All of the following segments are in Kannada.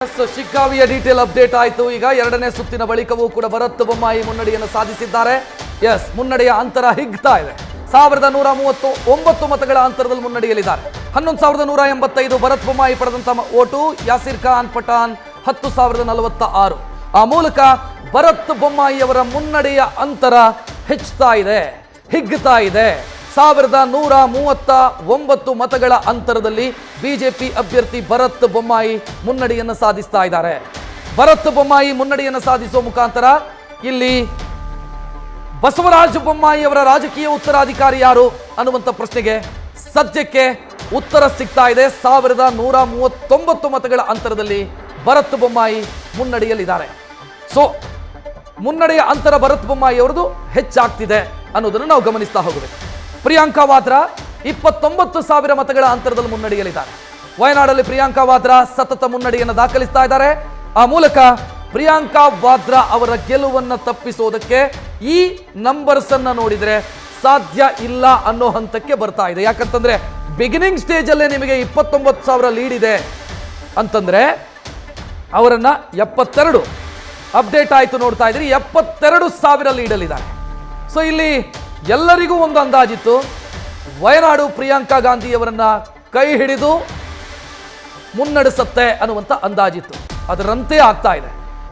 ಶಿಗ್ಗಾವಿಯ ಡೀಟೇಲ್ ಅಪ್ಡೇಟ್ ಆಯಿತು. ಈಗ ಎರಡನೇ ಸುತ್ತಿನ ಬಳಿಕವೂ ಕೂಡ ಭರತ್ ಬೊಮ್ಮಾಯಿ ಮುನ್ನಡೆಯನ್ನು ಸಾಧಿಸಿದ್ದಾರೆ. ಮುನ್ನಡೆಯ ಅಂತರ ಹಿಗ್ತಾ ಇದೆ. 1139 ಮತಗಳ ಅಂತರದಲ್ಲಿ ಮುನ್ನಡೆಯಲಿದ್ದಾರೆ. 11185 ಭರತ್ ಬೊಮ್ಮಾಯಿ ಪಡೆದಂತಹ ಓಟು, ಯಾಸಿರ್ ಖಾನ್ ಪಠಾಣ್ 10,046. ಆ ಮೂಲಕ ಭರತ್ ಬೊಮ್ಮಾಯಿ ಅವರ ಮುನ್ನಡೆಯ ಅಂತರ ಹೆಚ್ಚುತ್ತಾ ಇದೆ, ಹಿಗ್ಗುತ್ತಾ ಇದೆ. 1139 ಮತಗಳ ಅಂತರದಲ್ಲಿ ಬಿಜೆಪಿ ಅಭ್ಯರ್ಥಿ ಭರತ್ ಬೊಮ್ಮಾಯಿ ಮುನ್ನಡೆಯನ್ನು ಸಾಧಿಸ್ತಾ ಇದ್ದಾರೆ. ಭರತ್ ಬೊಮ್ಮಾಯಿ ಮುನ್ನಡೆಯನ್ನು ಸಾಧಿಸುವ ಮುಖಾಂತರ ಇಲ್ಲಿ ಬಸವರಾಜ ಬೊಮ್ಮಾಯಿ ಅವರ ರಾಜಕೀಯ ಉತ್ತರಾಧಿಕಾರಿ ಯಾರು ಅನ್ನುವಂಥ ಪ್ರಶ್ನೆಗೆ ಸದ್ಯಕ್ಕೆ ಉತ್ತರ ಸಿಗ್ತಾ ಇದೆ. 1139 ಮತಗಳ ಅಂತರದಲ್ಲಿ ಭರತ್ ಬೊಮ್ಮಾಯಿ ಮುನ್ನಡೆಯಲ್ಲಿದ್ದಾರೆ. ಸೊ ಮುನ್ನಡೆಯ ಅಂತರ ಭರತ್ ಬೊಮ್ಮಾಯಿ ಅವರದು ಹೆಚ್ಚಾಗ್ತಿದೆ ಅನ್ನೋದನ್ನು ನಾವು ಗಮನಿಸ್ತಾ ಹೋಗಬೇಕು. ಪ್ರಿಯಾಂಕಾ ವಾದ್ರಾ 29,000 ಮತಗಳ ಅಂತರದಲ್ಲಿ ಮುನ್ನಡೆಯಲಿದ್ದಾರೆ. ವಯನಾಡಲ್ಲಿ ಪ್ರಿಯಾಂಕಾ ವಾದ್ರಾ ಸತತ ಮುನ್ನಡೆಯನ್ನು ದಾಖಲಿಸ್ತಾ ಇದ್ದಾರೆ. ಆ ಮೂಲಕ ಪ್ರಿಯಾಂಕಾ ವಾದ್ರಾ ಅವರ ಗೆಲುವನ್ನು ತಪ್ಪಿಸೋದಕ್ಕೆ ಈ ನಂಬರ್ಸ್ ಅನ್ನ ನೋಡಿದ್ರೆ ಸಾಧ್ಯ ಇಲ್ಲ ಅನ್ನೋ ಹಂತಕ್ಕೆ ಬರ್ತಾ ಇದೆ. ಯಾಕಂತಂದ್ರೆ ಬಿಗಿನಿಂಗ್ ಸ್ಟೇಜ್ ಅಲ್ಲೇ ನಿಮಗೆ 29,000 ಲೀಡ್ ಇದೆ ಅಂತಂದ್ರೆ ಅವರನ್ನ 72 ಅಪ್ಡೇಟ್ ಆಯ್ತು ನೋಡ್ತಾ ಇದ್ರಿ, 72,000 ಲೀಡಲ್ಲಿದ್ದಾರೆ. ಸೊ ಇಲ್ಲಿ ಎಲ್ಲರಿಗೂ ಒಂದು ಅಂದಾಜಿತ್ತು, ವಯನಾಡು ಪ್ರಿಯಾಂಕಾ ಗಾಂಧಿ ಅವರನ್ನ ಕೈ ಹಿಡಿದು ಮುನ್ನಡೆಸುತ್ತೆ ಅನ್ನುವಂಥ ಅಂದಾಜಿತ್ತು. ಅದರಂತೆ ಆಗ್ತಾ ಇದೆ.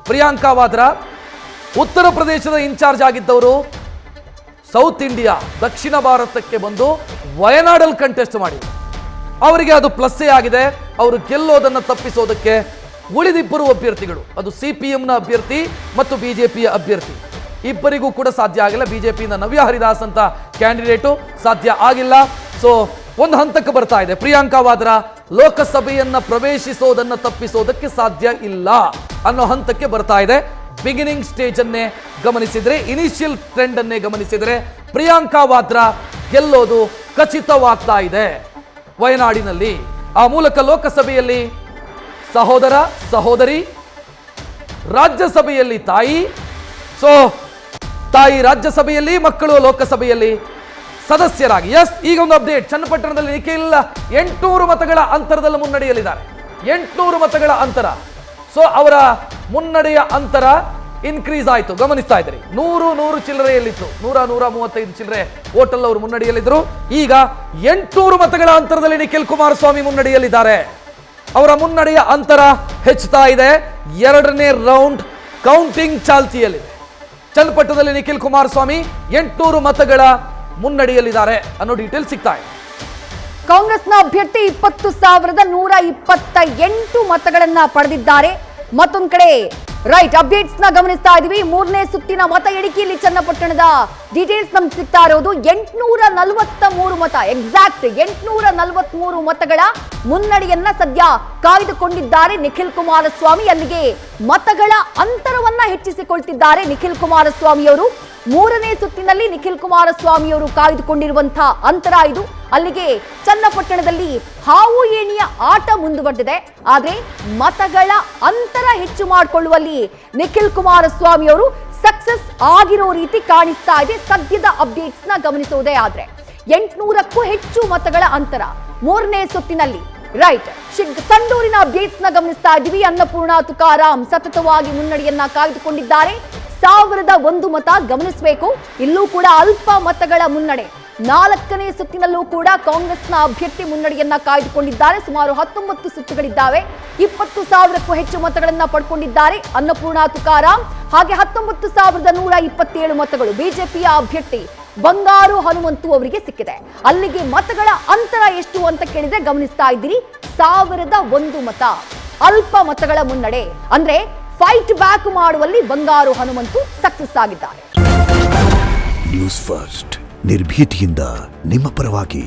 ಪ್ರಿಯಾಂಕಾ ವಾದ್ರಾ ಉತ್ತರ ಪ್ರದೇಶದ ಇನ್ಚಾರ್ಜ್ ಆಗಿದ್ದವರು ಸೌತ್ ಇಂಡಿಯಾ ದಕ್ಷಿಣ ಭಾರತಕ್ಕೆ ಬಂದು ವಯನಾಡಲ್ಲಿ ಕಂಟೆಸ್ಟ್ ಮಾಡಿದರು. ಅವರಿಗೆ ಅದು ಪ್ಲಸ್ಸೇ ಆಗಿದೆ. ಅವರು ಗೆಲ್ಲೋದನ್ನು ತಪ್ಪಿಸೋದಕ್ಕೆ ಉಳಿದಿಬ್ಬರು ಅಭ್ಯರ್ಥಿಗಳು, ಅದು CPMನ ಅಭ್ಯರ್ಥಿ ಮತ್ತು ಬಿಜೆಪಿಯ ಅಭ್ಯರ್ಥಿ, ಇಬ್ಬರಿಗೂ ಕೂಡ ಸಾಧ್ಯ ಆಗಿಲ್ಲ. ಬಿಜೆಪಿಯಿಂದ ನವ್ಯ ಹರಿದಾಸ್ ಅಂತ ಕ್ಯಾಂಡಿಡೇಟು ಸಾಧ್ಯ ಆಗಿಲ್ಲ. ಸೊ ಒಂದು ಹಂತಕ್ಕೆ ಬರ್ತಾ ಇದೆ. ಪ್ರಿಯಾಂಕಾ ವಾದ್ರಾ ಲೋಕಸಭೆಯನ್ನ ಪ್ರವೇಶಿಸೋದನ್ನ ತಪ್ಪಿಸೋದಕ್ಕೆ ಸಾಧ್ಯ ಇಲ್ಲ ಅನ್ನೋ ಹಂತಕ್ಕೆ ಬರ್ತಾ ಇದೆ. ಬಿಗಿನಿಂಗ್ ಸ್ಟೇಜ್ ಅನ್ನೇ ಗಮನಿಸಿದ್ರೆ, ಇನಿಷಿಯಲ್ ಟ್ರೆಂಡ್ ಅನ್ನೇ ಗಮನಿಸಿದ್ರೆ ಪ್ರಿಯಾಂಕಾ ವಾದ್ರಾ ಗೆಲ್ಲೋದು ಖಚಿತವಾಗ್ತಾ ಇದೆ ವಯನಾಡಿನಲ್ಲಿ. ಆ ಮೂಲಕ ಲೋಕಸಭೆಯಲ್ಲಿ ಸಹೋದರ ಸಹೋದರಿ, ರಾಜ್ಯಸಭೆಯಲ್ಲಿ ತಾಯಿ, ಸೊ ತಾಯಿ ರಾಜ್ಯಸಭೆಯಲ್ಲಿ, ಮಕ್ಕಳು ಲೋಕಸಭೆಯಲ್ಲಿ ಸದಸ್ಯರಾಗಿ. ಈಗ ಒಂದು ಅಪ್ಡೇಟ್, ಚನ್ನಪಟ್ಟಣದಲ್ಲಿ ನಿಖಿಲ್ 800 ಮತಗಳ ಅಂತರದಲ್ಲಿ ಮುನ್ನಡೆಯಲಿದ್ದಾರೆ. 800 ಮತಗಳ ಅಂತರ. ಸೊ ಅವರ ಮುನ್ನಡೆಯ ಅಂತರ ಇನ್ಕ್ರೀಸ್ ಆಯಿತು. ಗಮನಿಸ್ತಾ ಇದ್ರಿ, 100 ಚಿಲ್ಲರೆಯಲ್ಲಿತ್ತು, 135 ಚಿಲ್ಲರೆ ಓಟಲ್ ಅವರು ಮುನ್ನಡೆಯಲ್ಲಿದ್ದರು. ಈಗ 800 ಮತಗಳ ಅಂತರದಲ್ಲಿ ನಿಖಿಲ್ ಕುಮಾರಸ್ವಾಮಿ ಮುನ್ನಡೆಯಲ್ಲಿದ್ದಾರೆ. ಅವರ ಮುನ್ನಡೆಯ ಅಂತರ ಹೆಚ್ಚುತ್ತಾ ಇದೆ. ಎರಡನೇ ರೌಂಡ್ ಕೌಂಟಿಂಗ್ ಚಾಲ್ತಿಯಲ್ಲಿದೆ. ಚನ್ನಪಟ್ಟಣದಲ್ಲಿ ನಿಖಿಲ್ ಕುಮಾರಸ್ವಾಮಿ 800 ಮತಗಳ ಮುನ್ನಡೆಯಲ್ಲಿದ್ದಾರೆ ಅನ್ನೋ ಡೀಟೇಲ್ ಸಿಗ್ತಾ ಇದೆ. ಕಾಂಗ್ರೆಸ್ನ ಅಭ್ಯರ್ಥಿ 20,128 ಮತಗಳನ್ನ ಪಡೆದಿದ್ದಾರೆ. ಮತ್ತೊಂದು ಕಡೆ ಅಪ್ಡೇಟ್ಸ್ ನ ಗಮನಿಸ್ತಾ ಇದೀವಿ. ಮೂರನೇ ಸುತ್ತಿನ ಮತ ಎಣಿಕೆಯಲ್ಲಿ ಚನ್ನಪಟ್ಟಣದ ಡೀಟೇಲ್ಸ್ ನಮ್ಗೆ ಸಿಗ್ತಾ ಇರೋದು 843 ಮತ, ಎಕ್ಸಾಕ್ಟ್ 843 ಮತಗಳ ಮುನ್ನಡೆಯನ್ನ ಸದ್ಯ ಕಾಯ್ದುಕೊಂಡಿದ್ದಾರೆ ನಿಖಿಲ್ ಕುಮಾರಸ್ವಾಮಿ. ಅಲ್ಲಿಗೆ ಮತಗಳ ಅಂತರವನ್ನ ಹೆಚ್ಚಿಸಿಕೊಳ್ತಿದ್ದಾರೆ ನಿಖಿಲ್ ಕುಮಾರಸ್ವಾಮಿ ಅವರು. ಮೂರನೇ ಸುತ್ತಿನಲ್ಲಿ ನಿಖಿಲ್ ಕುಮಾರಸ್ವಾಮಿ ಅವರು ಕಾಯ್ದುಕೊಂಡಿರುವಂತಹ ಅಂತರ ಇದು. ಅಲ್ಲಿಗೆ ಚನ್ನಪಟ್ಟಣದಲ್ಲಿ ಹಾವು ಏಣಿಯ ಆಟ ಮುಂದುವರೆದಿದೆ. ಆದ್ರೆ ಮತಗಳ ಅಂತರ ಹೆಚ್ಚು ಮಾಡಿಕೊಳ್ಳುವಲ್ಲಿ ನಿಖಿಲ್ ಕುಮಾರಸ್ವಾಮಿ ಅವರು ಸಕ್ಸಸ್ ಆಗಿರೋ ರೀತಿ ಕಾಣಿಸ್ತಾ ಇದೆ. ಸದ್ಯದ ಅಪ್ಡೇಟ್ಸ್ ನ ಗಮನಿಸುವುದೇ ಆದ್ರೆ 800ಕ್ಕೂ ಹೆಚ್ಚು ಮತಗಳ ಅಂತರ ಮೂರನೇ ಸುತ್ತಿನಲ್ಲಿ. ಸಂಡೂರಿನ ಅಪ್ಡೇಟ್ಸ್ ನ ಗಮನಿಸ್ತಾ ಇದ್ದೀವಿ. ಅನ್ನಪೂರ್ಣ ತುಕಾರಾಂ ಸತತವಾಗಿ ಮುನ್ನಡೆಯನ್ನ ಕಾಯ್ದುಕೊಂಡಿದ್ದಾರೆ. 1001 ಮತ ಗಮನಿಸಬೇಕು. ಇಲ್ಲೂ ಕೂಡ ಅಲ್ಪ ಮತಗಳ ಮುನ್ನಡೆ. 4ನೇ ಸುತ್ತಿನಲ್ಲೂ ಕೂಡ ಕಾಂಗ್ರೆಸ್ನ ಅಭ್ಯರ್ಥಿ ಮುನ್ನಡೆಯನ್ನ ಕಾಯ್ದುಕೊಂಡಿದ್ದಾರೆ. ಸುಮಾರು 19 ಸುತ್ತುಗಳಿದ್ದಾವೆ. 20,000ಕ್ಕೂ ಹೆಚ್ಚು ಮತಗಳನ್ನ ಪಡ್ಕೊಂಡಿದ್ದಾರೆ ಅನ್ನಪೂರ್ಣ ತುಕಾರಾಂ. ಹಾಗೆ 19,127 ಮತಗಳು ಬಿಜೆಪಿಯ ಅಭ್ಯರ್ಥಿ ಬಂಗಾರು ಹನುಮಂತು ಅವರಿಗೆ ಸಿಕ್ಕಿದೆ. ಅಲ್ಲಿಗೆ ಮತಗಳ ಅಂತರ ಎಷ್ಟು ಅಂತ ಕೇಳಿದ್ರೆ ಗಮನಿಸ್ತಾ ಇದ್ದೀರಿ, 1001 ಮತ. ಅಲ್ಪ ಮತಗಳ ಮುನ್ನಡೆ ಅಂದ್ರೆ ಫೈಟ್ ಬ್ಯಾಕ್ ಮಾಡುವಲ್ಲಿ ಬಂಗಾರು ಹನುಮಂತು ಸಕ್ಸಸ್ ಆಗಿದ್ದಾರೆ. ನ್ಯೂಸ್ ಫಸ್ಟ್, ನಿರ್ಭೀತಿಯಿಂದ ನಿಮ್ಮ ಪರವಾಗಿ.